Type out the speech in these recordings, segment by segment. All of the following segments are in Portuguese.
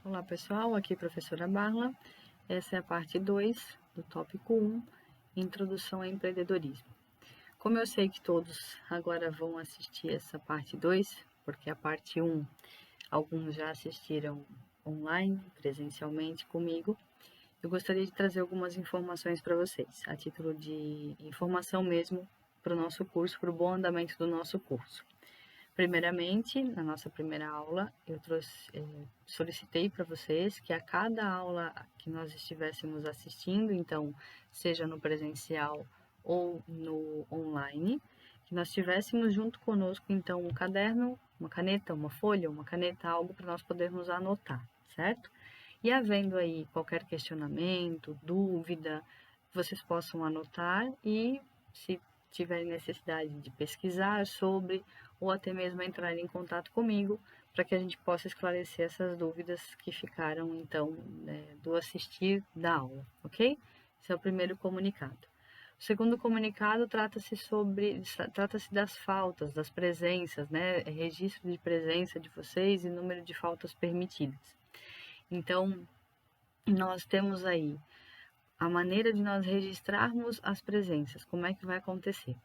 Olá pessoal, aqui é a professora Marla. Essa é a parte 2 do tópico 1, Introdução ao Empreendedorismo. Como eu sei que todos agora vão assistir essa parte 2, porque a parte 1, alguns já assistiram online, presencialmente comigo, eu gostaria de trazer algumas informações para vocês, a título de informação mesmo para o nosso curso, para o bom andamento do nosso curso. Primeiramente, na nossa primeira aula, eu solicitei para vocês que a cada aula que nós estivéssemos assistindo, então, seja no presencial ou no online, que nós tivéssemos junto conosco, então, um caderno, uma caneta, uma folha, uma caneta, algo para nós podermos anotar, certo? E havendo aí qualquer questionamento, dúvida, vocês possam anotar e, se tiverem necessidade de pesquisar sobre ou até mesmo entrar em contato comigo para que a gente possa esclarecer essas dúvidas que ficaram, então, do assistir da aula, ok? Esse é o primeiro comunicado. O segundo comunicado trata-se das faltas, das presenças, né? Registro de presença de vocês e número de faltas permitidas. Então, nós temos aí a maneira de nós registrarmos as presenças, como é que vai acontecer.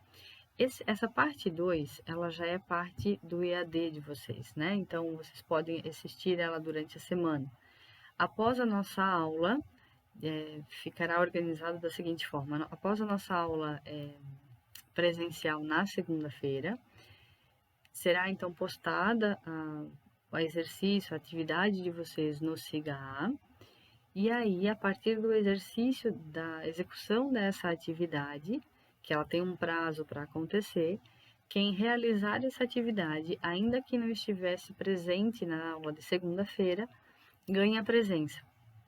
Essa parte 2, ela já é parte do EAD de vocês, né? Então, vocês podem assistir ela durante a semana. Após a nossa aula, ficará organizado da seguinte forma. Após a nossa aula presencial na segunda-feira, será então postada o exercício, a atividade de vocês no SIGA. E aí, a partir do exercício da execução dessa atividade, que ela tem um prazo para acontecer, quem realizar essa atividade, ainda que não estivesse presente na aula de segunda-feira, ganha presença,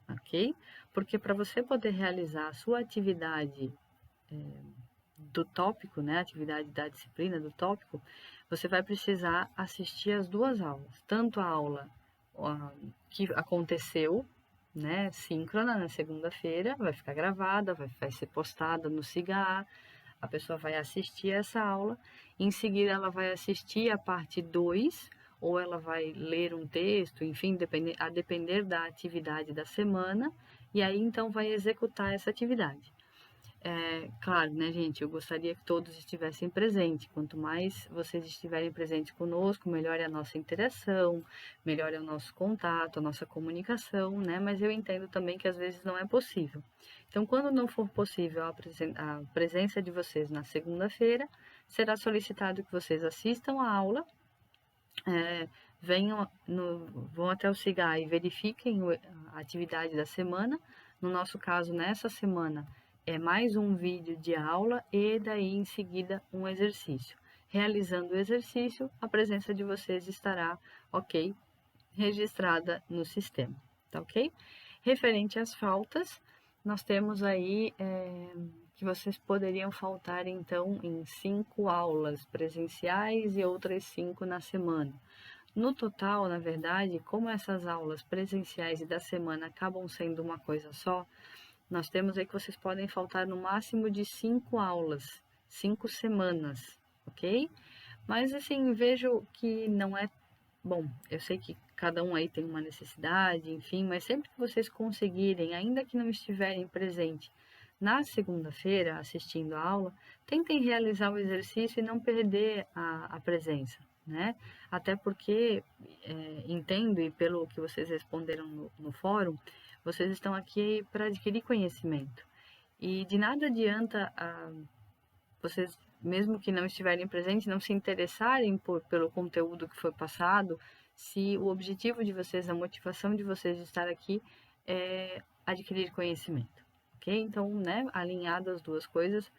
ok? Porque para você poder realizar a sua atividade do tópico, né, atividade da disciplina do tópico, você vai precisar assistir as duas aulas, tanto a aula que aconteceu, né, síncrona na segunda-feira, vai ficar gravada, vai ser postada no SIGA, a pessoa vai assistir essa aula, em seguida ela vai assistir a parte 2, ou ela vai ler um texto, enfim, a depender da atividade da semana, e aí então vai executar essa atividade. Claro, né, gente, eu gostaria que todos estivessem presentes. Quanto mais vocês estiverem presentes conosco, melhor é a nossa interação, melhor é o nosso contato, a nossa comunicação, né? Mas eu entendo também que às vezes não é possível. Então, quando não for possível a presença de vocês na segunda-feira, será solicitado que vocês assistam a aula, vão até o SIGA e verifiquem a atividade da semana. No nosso caso, nessa semana, é mais um vídeo de aula e daí em seguida um exercício. Realizando o exercício, a presença de vocês estará, ok, registrada no sistema, tá ok? Referente às faltas, nós temos aí que vocês poderiam faltar então em 5 aulas presenciais e outras 5 na semana. No total, na verdade, como essas aulas presenciais e da semana acabam sendo uma coisa só, nós temos aí que vocês podem faltar no máximo de 5 aulas, 5 semanas, ok? Mas assim, vejo que não é bom. Eu sei que cada um aí tem uma necessidade, enfim, mas sempre que vocês conseguirem, ainda que não estiverem presente na segunda-feira assistindo a aula, tentem realizar o exercício e não perder a presença, né? Até porque, entendo, e pelo que vocês responderam no fórum, vocês estão aqui para adquirir conhecimento. E de nada adianta vocês, mesmo que não estiverem presentes, não se interessarem pelo conteúdo que foi passado, se o objetivo de vocês, a motivação de vocês de estar aqui é adquirir conhecimento, ok? Então, né, alinhado as duas coisas,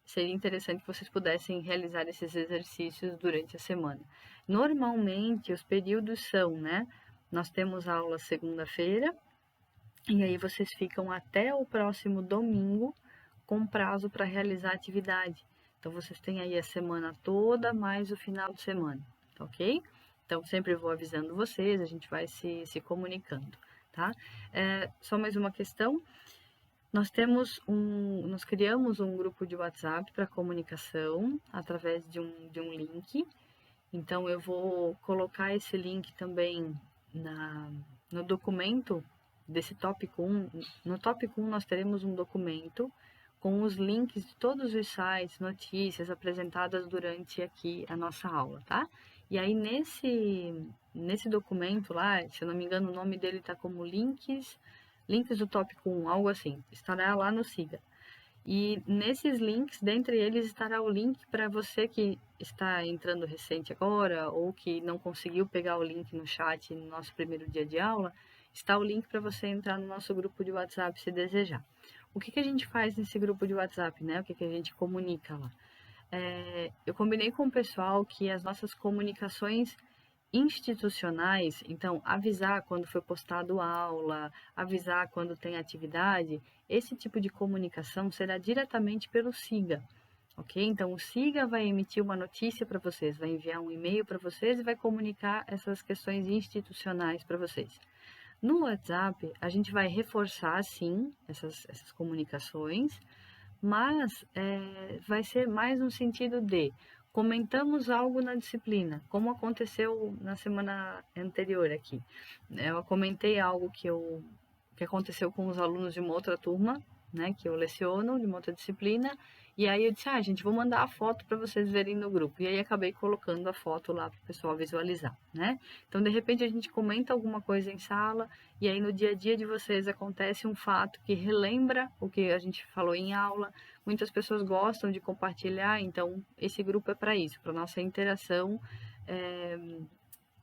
seria interessante que vocês pudessem realizar esses exercícios durante a semana. Normalmente, os períodos são, né, nós temos aula segunda-feira, e aí vocês ficam até o próximo domingo com prazo para realizar a atividade. Então, vocês têm aí a semana toda, mais o final de semana, tá ok? Então, sempre vou avisando vocês, a gente vai se comunicando, tá? Só mais uma questão. Nós criamos um grupo de WhatsApp para comunicação através de um link. Então, eu vou colocar esse link também no documento desse tópico 1, no tópico 1 nós teremos um documento com os links de todos os sites, notícias apresentadas durante aqui a nossa aula, tá? E aí nesse documento lá, se eu não me engano, o nome dele está como links do tópico 1, algo assim, estará lá no Siga. E nesses links, dentre eles estará o link para você que está entrando recente agora ou que não conseguiu pegar o link no chat no nosso primeiro dia de aula, está o link para você entrar no nosso grupo de WhatsApp se desejar. O que a gente faz nesse grupo de WhatsApp, né? O que a gente comunica lá? Eu combinei com o pessoal que as nossas comunicações institucionais, então avisar quando foi postado aula, avisar quando tem atividade, esse tipo de comunicação será diretamente pelo SIGA, ok? Então o SIGA vai emitir uma notícia para vocês, vai enviar um e-mail para vocês e vai comunicar essas questões institucionais para vocês. No WhatsApp, a gente vai reforçar, sim, essas comunicações, mas vai ser mais no sentido de comentamos algo na disciplina, como aconteceu na semana anterior aqui. Eu comentei algo que aconteceu com os alunos de uma outra turma, né, que eu leciono, de uma outra disciplina, e aí eu disse, gente, vou mandar a foto para vocês verem no grupo. E aí acabei colocando a foto lá para o pessoal visualizar, né? Então, de repente, a gente comenta alguma coisa em sala, e aí no dia a dia de vocês acontece um fato que relembra o que a gente falou em aula. Muitas pessoas gostam de compartilhar, então esse grupo é para isso, para nossa interação,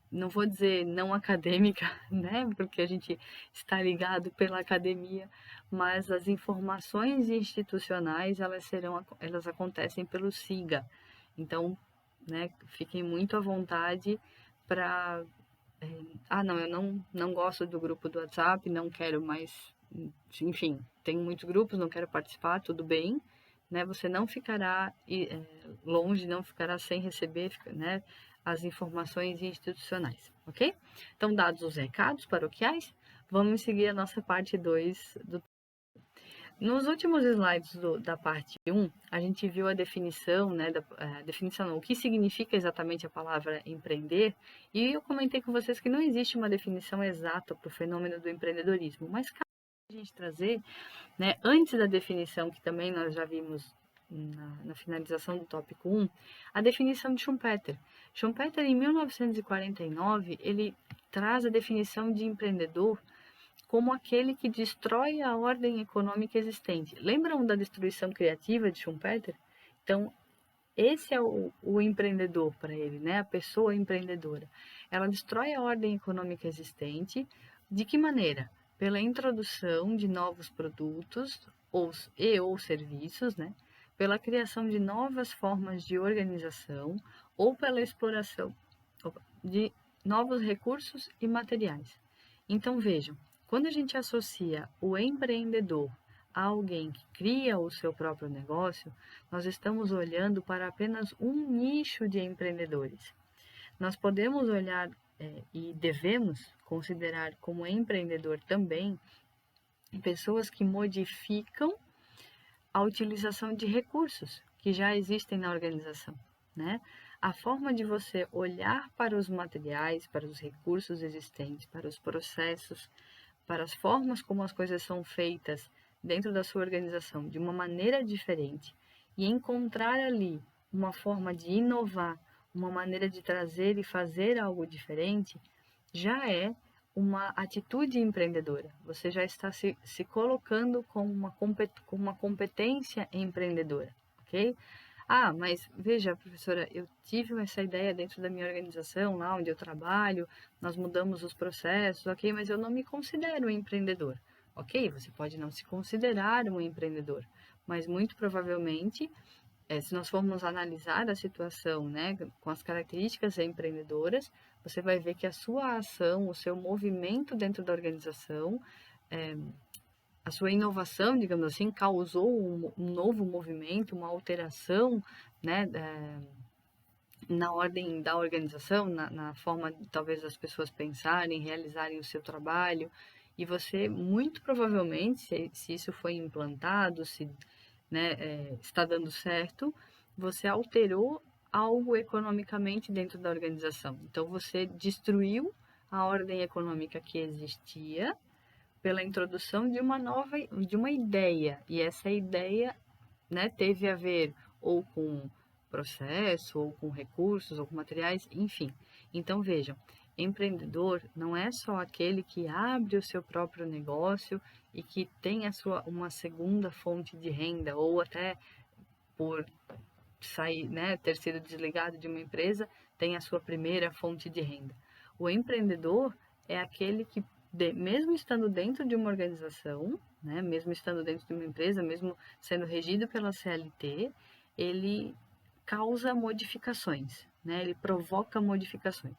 não vou dizer não acadêmica, né, porque a gente está ligado pela academia, mas as informações institucionais, elas acontecem pelo SIGA. Então, né, fiquem muito à vontade para não, eu não gosto do grupo do WhatsApp, não quero mais, enfim, tenho muitos grupos, não quero participar, tudo bem, né? Você não ficará longe, não ficará sem receber, né, as informações institucionais, ok? Então, dados os recados paroquiais, vamos seguir a nossa parte 2 do. Nos últimos slides da parte 1, a gente viu a definição, né, definição não, o que significa exatamente a palavra empreender, e eu comentei com vocês que não existe uma definição exata para o fenômeno do empreendedorismo, mas cabe a gente trazer, né, antes da definição, que também nós já vimos na finalização do tópico 1, a definição de Schumpeter. Schumpeter, em 1949, ele traz a definição de empreendedor como aquele que destrói a ordem econômica existente. Lembram da destruição criativa de Schumpeter? Então, esse é o empreendedor para ele, né? A pessoa empreendedora. Ela destrói a ordem econômica existente. De que maneira? Pela introdução de novos produtos ou serviços, né? Pela criação de novas formas de organização ou pela exploração de novos recursos e materiais. Então, vejam, quando a gente associa o empreendedor a alguém que cria o seu próprio negócio, nós estamos olhando para apenas um nicho de empreendedores. Nós podemos olhar e devemos considerar como empreendedor também pessoas que modificam a utilização de recursos que já existem na organização, né? A forma de você olhar para os materiais, para os recursos existentes, para os processos, para as formas como as coisas são feitas dentro da sua organização de uma maneira diferente e encontrar ali uma forma de inovar, uma maneira de trazer e fazer algo diferente, já é uma atitude empreendedora. Você já está se colocando como uma competência empreendedora, ok? Mas veja, professora, eu tive essa ideia dentro da minha organização, lá onde eu trabalho, nós mudamos os processos, ok? Mas eu não me considero um empreendedor, ok? Você pode não se considerar um empreendedor, mas muito provavelmente, se nós formos analisar a situação, né, com as características empreendedoras, você vai ver que a sua ação, o seu movimento dentro da organização, a sua inovação, digamos assim, causou um novo movimento, uma alteração, né, na ordem da organização, na forma, talvez, das pessoas pensarem, realizarem o seu trabalho, e você, muito provavelmente, se isso foi implantado, se, né, está dando certo, você alterou algo economicamente dentro da organização. Então, você destruiu a ordem econômica que existia pela introdução de uma ideia, e essa ideia, né, teve a ver ou com processo, ou com recursos, ou com materiais, enfim. Então, vejam, empreendedor não é só aquele que abre o seu próprio negócio e que tem uma segunda fonte de renda, ou até por sair, né, ter sido desligado de uma empresa, tem a sua primeira fonte de renda. O empreendedor é aquele que, mesmo estando dentro de uma organização, né, mesmo estando dentro de uma empresa, mesmo sendo regido pela CLT, ele causa modificações, né, ele provoca modificações.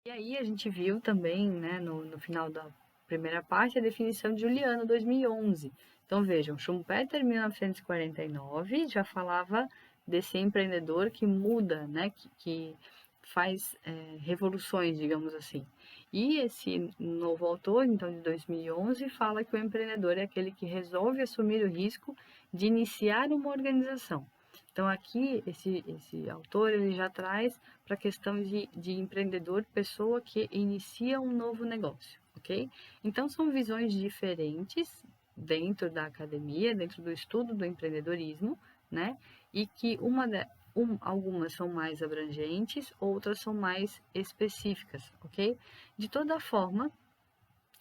E aí a gente viu também, né, no final da primeira parte, a definição de Juliano, 2011. Então vejam, Schumpeter, 1949, já falava desse empreendedor que muda, né, que faz revoluções, digamos assim. E esse novo autor, então de 2011, fala que o empreendedor é aquele que resolve assumir o risco de iniciar uma organização. Então aqui esse autor ele já traz para a questão de empreendedor, pessoa que inicia um novo negócio, ok? Então são visões diferentes dentro da academia, dentro do estudo do empreendedorismo, né? E que algumas são mais abrangentes, outras são mais específicas, ok? De toda forma,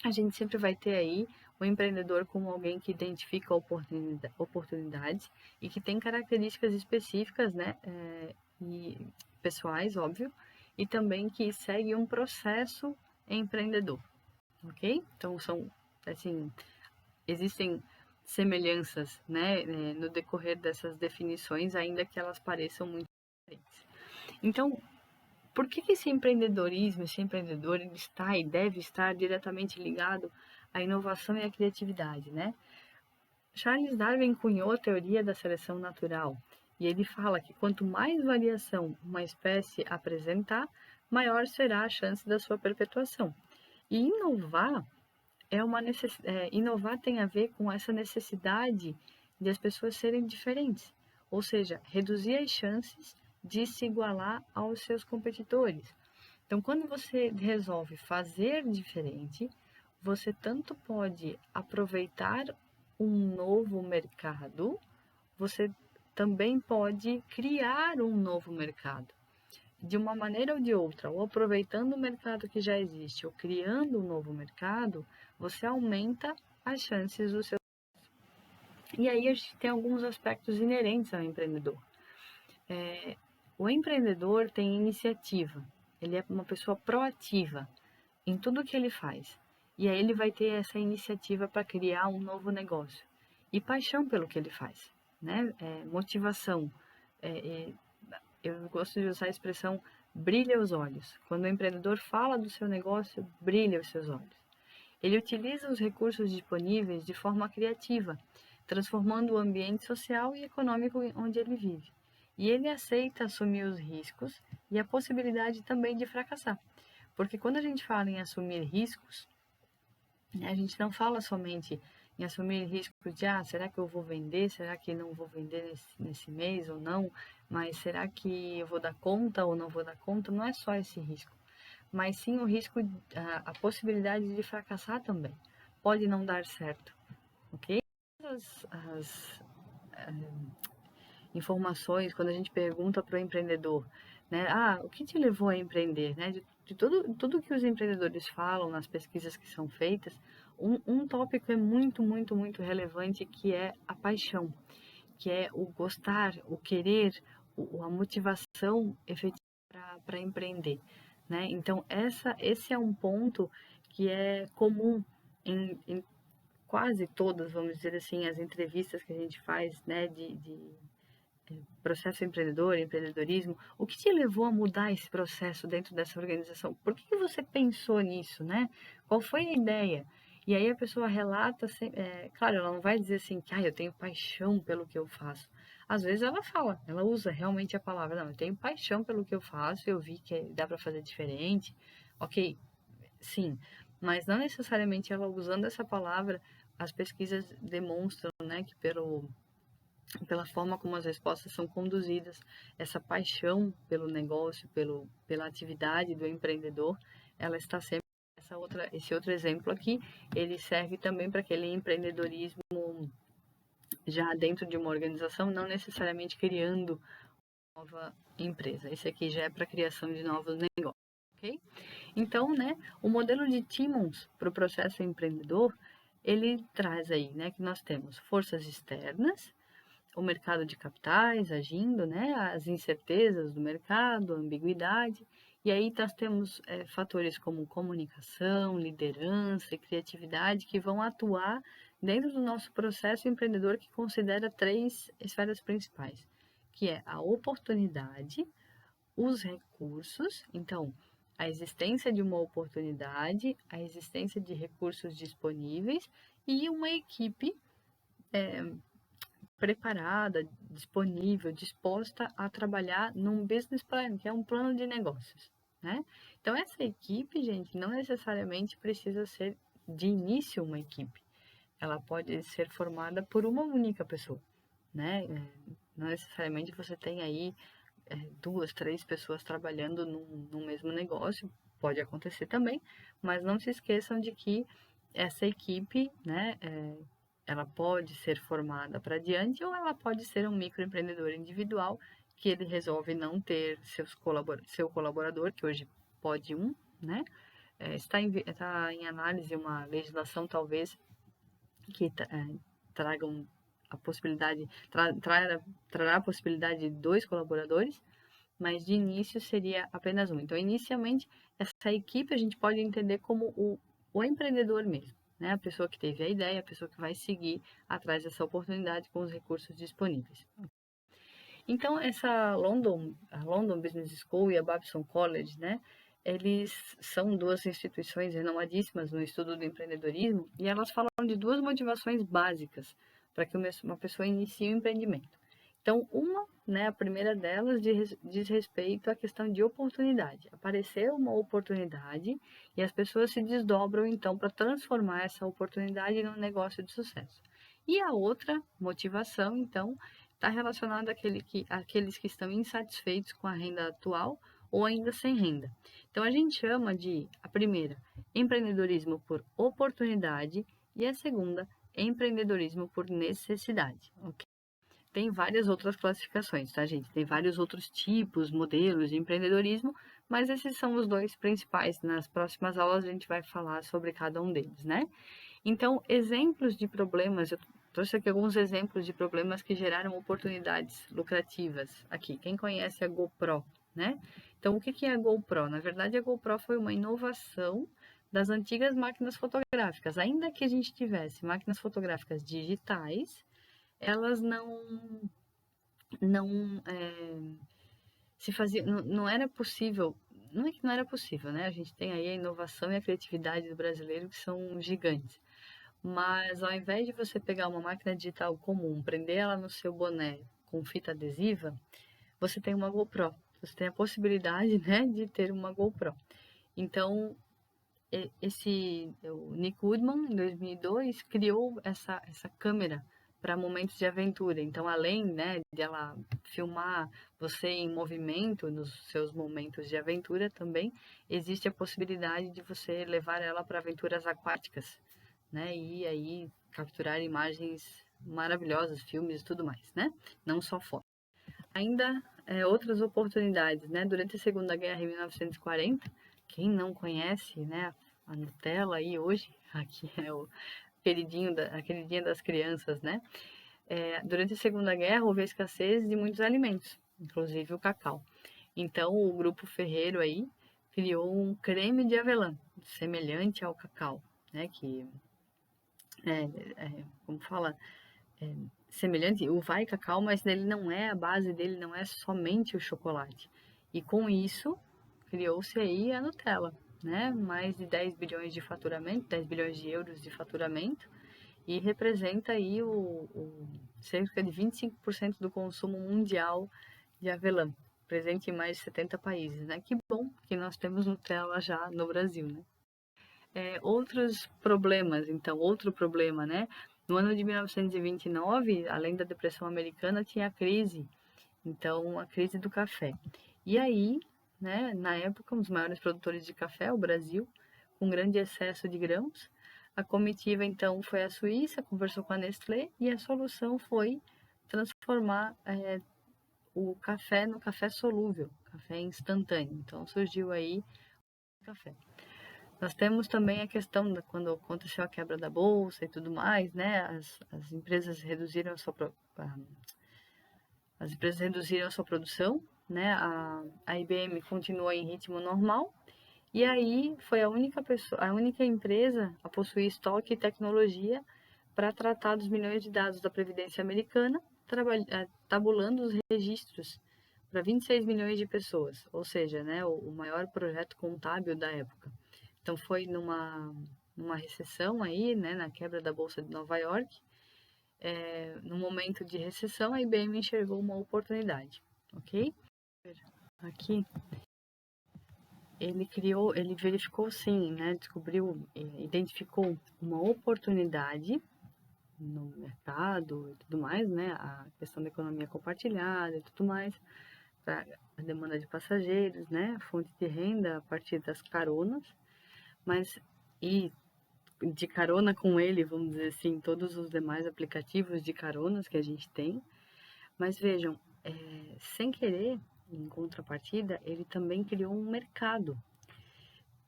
a gente sempre vai ter aí o empreendedor como alguém que identifica oportunidades e que tem características específicas, né, e pessoais, óbvio, e também que segue um processo empreendedor, ok? Então, assim, existem semelhanças, né, no decorrer dessas definições, ainda que elas pareçam muito diferentes. Então, por que esse empreendedorismo, esse empreendedor, ele está e deve estar diretamente ligado à inovação e à criatividade, né? Charles Darwin cunhou a teoria da seleção natural e ele fala que quanto mais variação uma espécie apresentar, maior será a chance da sua perpetuação. E inovar inovar tem a ver com essa necessidade de as pessoas serem diferentes, ou seja, reduzir as chances de se igualar aos seus competidores. Então, quando você resolve fazer diferente, você tanto pode aproveitar um novo mercado, você também pode criar um novo mercado. De uma maneira ou de outra, ou aproveitando o mercado que já existe, ou criando um novo mercado, você aumenta as chances do seu. E aí a gente tem alguns aspectos inerentes ao empreendedor. O empreendedor tem iniciativa, ele é uma pessoa proativa em tudo que ele faz. E aí ele vai ter essa iniciativa para criar um novo negócio. E paixão pelo que ele faz, né? Motivação. Eu gosto de usar a expressão brilha os olhos. Quando o empreendedor fala do seu negócio, brilha os seus olhos. Ele utiliza os recursos disponíveis de forma criativa, transformando o ambiente social e econômico onde ele vive. E ele aceita assumir os riscos e a possibilidade também de fracassar. Porque quando a gente fala em assumir riscos, a gente não fala somente em assumir riscos de, será que eu vou vender? Será que não vou vender nesse mês ou não? Mas será que eu vou dar conta ou não vou dar conta? Não é só esse risco, mas sim o risco, a possibilidade de fracassar também. Pode não dar certo, ok? As informações, quando a gente pergunta para o empreendedor, né, o que te levou a empreender, né, de tudo que os empreendedores falam nas pesquisas que são feitas, um tópico é muito, muito, muito relevante, que é a paixão, que é o gostar, o querer, a motivação efetiva para empreender, né? Então, esse é um ponto que é comum em quase todas, vamos dizer assim, as entrevistas que a gente faz, né, de processo empreendedor, empreendedorismo. O que te levou a mudar esse processo dentro dessa organização? Por que você pensou nisso, né? Qual foi a ideia? E aí a pessoa relata, claro, ela não vai dizer assim, que eu tenho paixão pelo que eu faço. Às vezes ela fala, ela usa realmente a palavra, não, eu tenho paixão pelo que eu faço, eu vi que dá para fazer diferente. Ok, sim, mas não necessariamente ela usando essa palavra, as pesquisas demonstram, né, que pela forma como as respostas são conduzidas, essa paixão pelo negócio, pela atividade do empreendedor, ela está sempre esse outro exemplo aqui, ele serve também para aquele empreendedorismo já dentro de uma organização, não necessariamente criando nova empresa. Esse aqui já é para criação de novos negócios, ok? Então, né, o modelo de Timmons para o processo empreendedor, ele traz aí, né, que nós temos forças externas, o mercado de capitais agindo, né, as incertezas do mercado, a ambiguidade, e aí nós temos fatores como comunicação, liderança e criatividade que vão atuar dentro do nosso processo empreendedor, que considera 3 esferas principais, que é a oportunidade, os recursos, então a existência de uma oportunidade, a existência de recursos disponíveis e uma equipe preparada, disponível, disposta a trabalhar num business plan, que é um plano de negócios, né? Então, essa equipe, gente, não necessariamente precisa ser de início uma equipe. Ela pode ser formada por uma única pessoa, né? Não necessariamente você tem aí 2, 3 pessoas trabalhando num mesmo negócio, pode acontecer também, mas não se esqueçam de que essa equipe, né, ela pode ser formada para diante ou ela pode ser um microempreendedor individual que ele resolve não ter seu colaborador, que hoje pode né? Está em análise uma legislação talvez que tragam a possibilidade, trará a possibilidade de 2 colaboradores, mas de início seria apenas um. Então, inicialmente, essa equipe a gente pode entender como o empreendedor mesmo, né? A pessoa que teve a ideia, a pessoa que vai seguir atrás dessa oportunidade com os recursos disponíveis. Então, a London Business School e a Babson College, né? Eles são 2 instituições renomadíssimas no estudo do empreendedorismo e elas falam de 2 motivações básicas para que uma pessoa inicie o empreendimento. Então, né, a primeira delas diz respeito à questão de oportunidade. Apareceu uma oportunidade e as pessoas se desdobram, então, para transformar essa oportunidade num negócio de sucesso. E a outra motivação, então, está relacionada àqueles que estão insatisfeitos com a renda atual ou ainda sem renda. Então, a gente chama de, a primeira, empreendedorismo por oportunidade e a segunda, empreendedorismo por necessidade. Okay? Tem várias outras classificações, tá, gente? Tem vários outros tipos, modelos de empreendedorismo, mas esses são os 2 principais. Nas próximas aulas a gente vai falar sobre cada um deles, né? Então, exemplos de problemas, eu trouxe aqui alguns exemplos de problemas que geraram oportunidades lucrativas aqui. Quem conhece a GoPro, né? Então, o que é a GoPro? Na verdade, a GoPro foi uma inovação das antigas máquinas fotográficas. Ainda que a gente tivesse máquinas fotográficas digitais, elas não se faziam, não era possível, não é que não era possível, né? A gente tem aí a inovação e a criatividade do brasileiro que são gigantes. Mas ao invés de você pegar uma máquina digital comum, prender ela no seu boné com fita adesiva, você tem uma GoPro. Você tem a possibilidade, né, de ter uma GoPro. Então, o Nick Woodman, em 2002, criou essa câmera para momentos de aventura. Então, além, né, de ela filmar você em movimento nos seus momentos de aventura, também existe a possibilidade de você levar ela para aventuras aquáticas, né, e aí capturar imagens maravilhosas, filmes e tudo mais, né? Não só foto. Ainda outras oportunidades, né? Durante a Segunda Guerra, em 1940, quem não conhece, né, a Nutella aí hoje, aqui é o queridinho das crianças, né? Durante a Segunda Guerra houve a escassez de muitos alimentos, inclusive o cacau. Então o grupo Ferreiro aí criou um creme de avelã, semelhante ao cacau, né? Que como fala, semelhante, uva e cacau, mas ele não é, a base dele não é somente o chocolate. E com isso, criou-se aí a Nutella, né? Mais de 10 bilhões de faturamento, 10 bilhões de euros de faturamento, e representa aí cerca de 25% do consumo mundial de avelã, presente em mais de 70 países, né? Que bom que nós temos Nutella já no Brasil, né? Outros problemas, então, outro problema, né? No ano de 1929, além da Depressão Americana, tinha a crise, então, a crise do café. E aí, né, na época, um dos maiores produtores de café, o Brasil, com grande excesso de grãos. A comitiva, então, foi à Suíça, conversou com a Nestlé e a solução foi transformar o café no café solúvel, café instantâneo. Então, surgiu aí o café. Nós temos também a questão de quando aconteceu a quebra da bolsa e tudo mais, né? As empresas reduziram a sua produção, né? A IBM continuou em ritmo normal. E aí foi a única empresa a possuir estoque e tecnologia para tratar dos milhões de dados da Previdência Americana, tabulando os registros para 26 milhões de pessoas, ou seja, né, o maior projeto contábil da época. Então foi numa recessão aí, né, na quebra da Bolsa de Nova York, no momento de recessão, a IBM enxergou uma oportunidade, ok? Aqui ele verificou sim, né, identificou uma oportunidade no mercado e tudo mais, né, a questão da economia compartilhada e tudo mais, a demanda de passageiros, né, a fonte de renda a partir das caronas, e de carona com ele, vamos dizer assim, todos os demais aplicativos de caronas que a gente tem, mas vejam, sem querer, em contrapartida, ele também criou um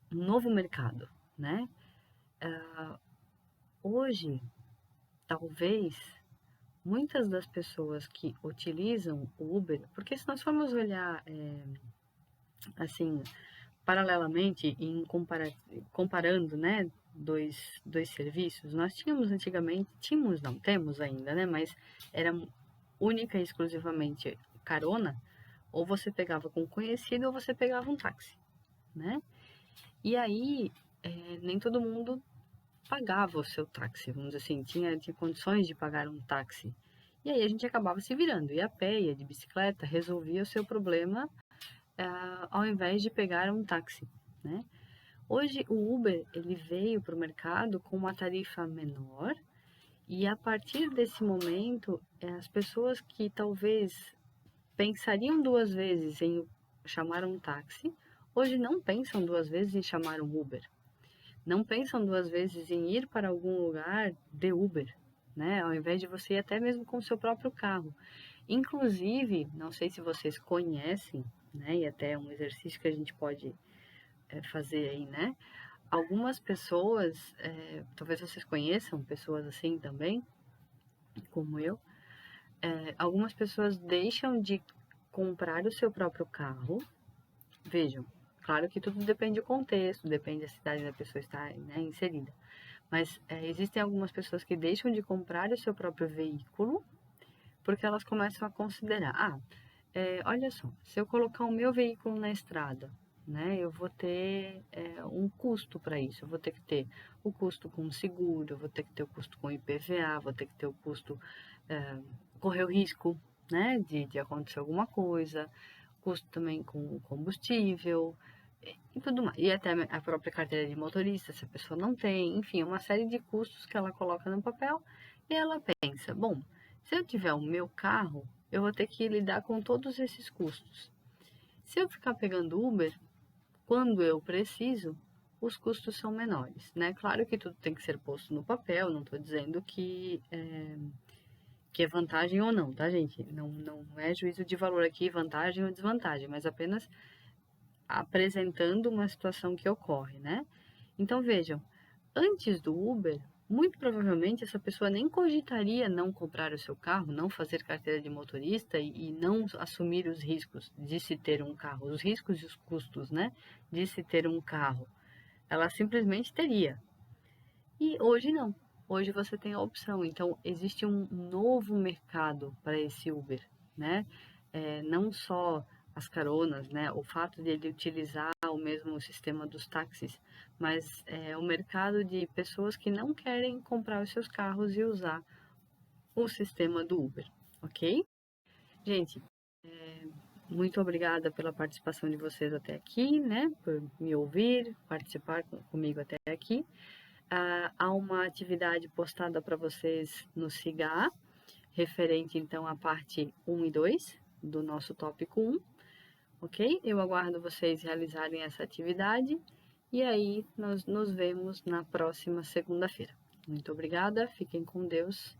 novo mercado, né? Hoje, talvez, muitas das pessoas que utilizam o Uber, porque se nós formos olhar, assim, paralelamente, comparando, né, dois serviços, nós temos ainda, né, mas era única e exclusivamente carona, ou você pegava com conhecido ou você pegava um táxi, né? E aí, nem todo mundo pagava o seu táxi, vamos dizer assim, tinha condições de pagar um táxi. E aí a gente acabava se virando, ia a pé, ia de bicicleta, resolvia o seu problema ao invés de pegar um táxi, né? Hoje o Uber ele veio para o mercado com uma tarifa menor e a partir desse momento as pessoas que talvez pensariam duas vezes em chamar um táxi, hoje não pensam duas vezes em chamar um Uber. Não pensam duas vezes em ir para algum lugar de Uber, né? Ao invés de você ir até mesmo com o seu próprio carro. Inclusive, não sei se vocês conhecem, né? E até é um exercício que a gente pode fazer aí, né? Algumas pessoas, talvez vocês conheçam pessoas assim também, como eu, algumas pessoas deixam de comprar o seu próprio carro. Vejam, claro que tudo depende do contexto, depende da cidade da pessoa estar, né, inserida. Mas existem algumas pessoas que deixam de comprar o seu próprio veículo porque elas começam a considerar, olha só, se eu colocar o meu veículo na estrada, né, eu vou ter um custo para isso, eu vou ter que ter o custo com o seguro, eu vou ter que ter o custo com o IPVA, vou ter que ter o custo, correr o risco, né, de acontecer alguma coisa, custo também com combustível e tudo mais. E até a própria carteira de motorista, se a pessoa não tem, enfim, uma série de custos que ela coloca no papel e ela pensa, bom, se eu tiver o meu carro, eu vou ter que lidar com todos esses custos. Se eu ficar pegando Uber, quando eu preciso, os custos são menores, né? Claro que tudo tem que ser posto no papel, não estou dizendo que é vantagem ou não, tá, gente? Não é juízo de valor aqui, vantagem ou desvantagem, mas apenas apresentando uma situação que ocorre, né? Então, vejam, antes do Uber, muito provavelmente essa pessoa nem cogitaria não comprar o seu carro, não fazer carteira de motorista e não assumir os riscos de se ter um carro, os riscos e os custos, né, de se ter um carro. Ela simplesmente teria. E hoje não. Hoje você tem a opção. Então, existe um novo mercado para esse Uber, né? Não só as caronas, né? O fato de ele utilizar o mesmo sistema dos táxis, mas o mercado de pessoas que não querem comprar os seus carros e usar o sistema do Uber, ok? Gente, muito obrigada pela participação de vocês até aqui, né? Por me ouvir, participar comigo até aqui. Há uma atividade postada para vocês no SIGA, referente então à parte 1 e 2 do nosso tópico 1, ok? Eu aguardo vocês realizarem essa atividade E aí, nós nos vemos na próxima segunda-feira. Muito obrigada, fiquem com Deus